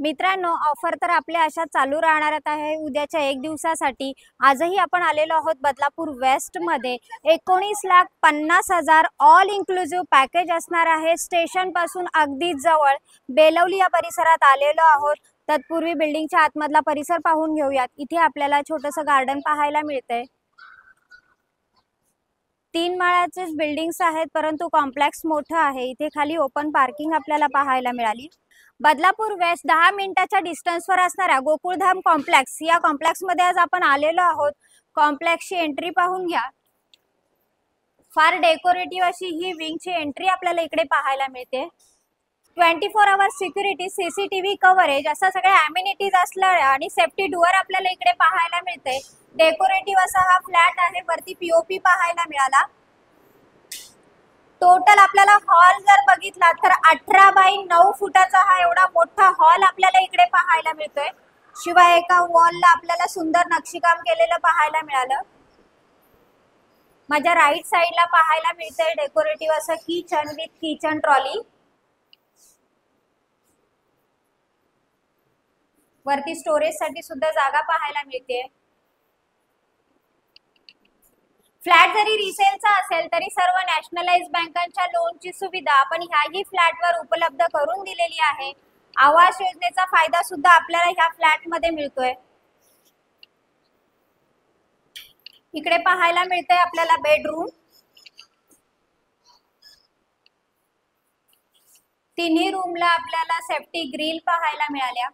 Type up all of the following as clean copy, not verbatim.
मित्रांनो, ऑफर तर आपल्या अशा चालू राहणार आहे उद्याच्या एक दिवसासाठी। आजही आपण आलेलो आहोत बदलापूर वेस्ट मध्ये। 19,50,000 ऑल इन्क्लुसिव्ह पॅकेज असणार आहे। स्टेशन पासून अगदी जवळ बेलवली या परिसरात आलेलो आहोत। तत्पूर्वी बिल्डिंगच्या आतमधला परिसर पाहून घेऊयात। इथे आपल्याला छोटंसं गार्डन पाहायला मिळतंय। 3 माळ्याचे बिल्डिंग्स आहेत, परंतु कॉम्प्लेक्स मोठं आहे। इथे खाली ओपन पार्किंग आपल्याला पाहायला मिळाली। बदलापूर वेस्ट 10 मिनिटाच्या डिस्टन्सवर असणाऱ्या गोकुळधाम कॉम्प्लेक्स या कॉम्प्लेक्स मध्ये आज आपण आलेलो आहोत। कॉम्प्लेक्सची एंट्री पाहून घ्या। फार डेकोरेटिव्ह अशी ही विंगची एंट्री आपल्याला इकडे पाहायला मिळते। 24 आवर्स सिक्युरिटी, सीसीटीव्ही कव्हरेज असा सगळ्या अम्युनिटीज असणाऱ्या आणि सेफ्टी डोअर आपल्याला इकडे पाहायला मिळते। डेकोरेटिव्ह असा हा फ्लॅट आहे। वरती पीओपी पाहायला मिळाला। टोटल आपल्याला हॉल जर बघितला तर 18 बाय 9 फुटाचा हा एवढा मोठा हॉल आपल्याला इकडे पाहायला मिळतोय। शिवाय एका वॉलला आपल्याला सुंदर नक्षीकाम केलेलं पाहायला मिळालं। माझ्या राईट साइडला पाहायला मिळतंय डेकोरेटिव्ह असं किचन विथ किचन ट्रॉली। वरती स्टोरेज साठी सुद्धा जागा पाहायला मिळते। फ्लॅट जरी रिसेलचा असेल तरी सर्व नॅशनलाइज बँकांच्या लोनची सुविधा आपण ह्याही फ्लॅटवर उपलब्ध करून दिलेली आहे। आवास योजनेचा फायदा सुद्धा आपल्याला ह्या फ्लॅट मध्ये मिळतोय। इकडे पाहायला मिळतंय आपल्याला बेडरूम। तिन्ही रूमला आपल्याला सेफ्टी ग्रिल पाहायला मिळाल्या।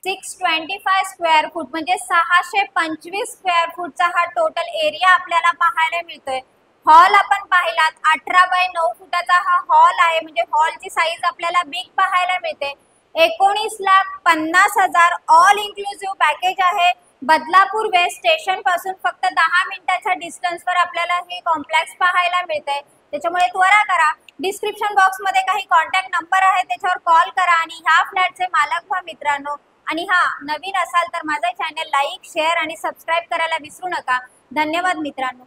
सिक्स 25 स्क्वेअर फूट म्हणजे 625 स्क्वेअर फूटचा हा टोटल एरिया आपल्याला पाहायला मिळतोय। हॉल आपण पाहिलात 18 बाय 9 फुटाचा हा हॉल आहे, म्हणजे हॉलची साईज आपल्याला बिग पाहायला मिळते। 19,50,000 ऑल इन्क्लुसिव्ह पॅकेज आहे। बदलापूर वेस्ट स्टेशन पासून फक्त 10 मिनिटाच्या डिस्टन्सवर आपल्याला हे कॉम्प्लेक्स पाहायला मिळते। त्याच्यामुळे त्वरा करा। डिस्क्रिप्शन बॉक्स मध्ये काही कॉन्टॅक्ट नंबर आहे, त्याच्यावर कॉल करा आणि ह्या फ्लॅटचे मालक व्हा मित्रांनो। आणि हा नवीन असाल तर माझा चॅनल लाईक, शेअर आणि सबस्क्राइब करायला विसरू नका। धन्यवाद मित्रांनो।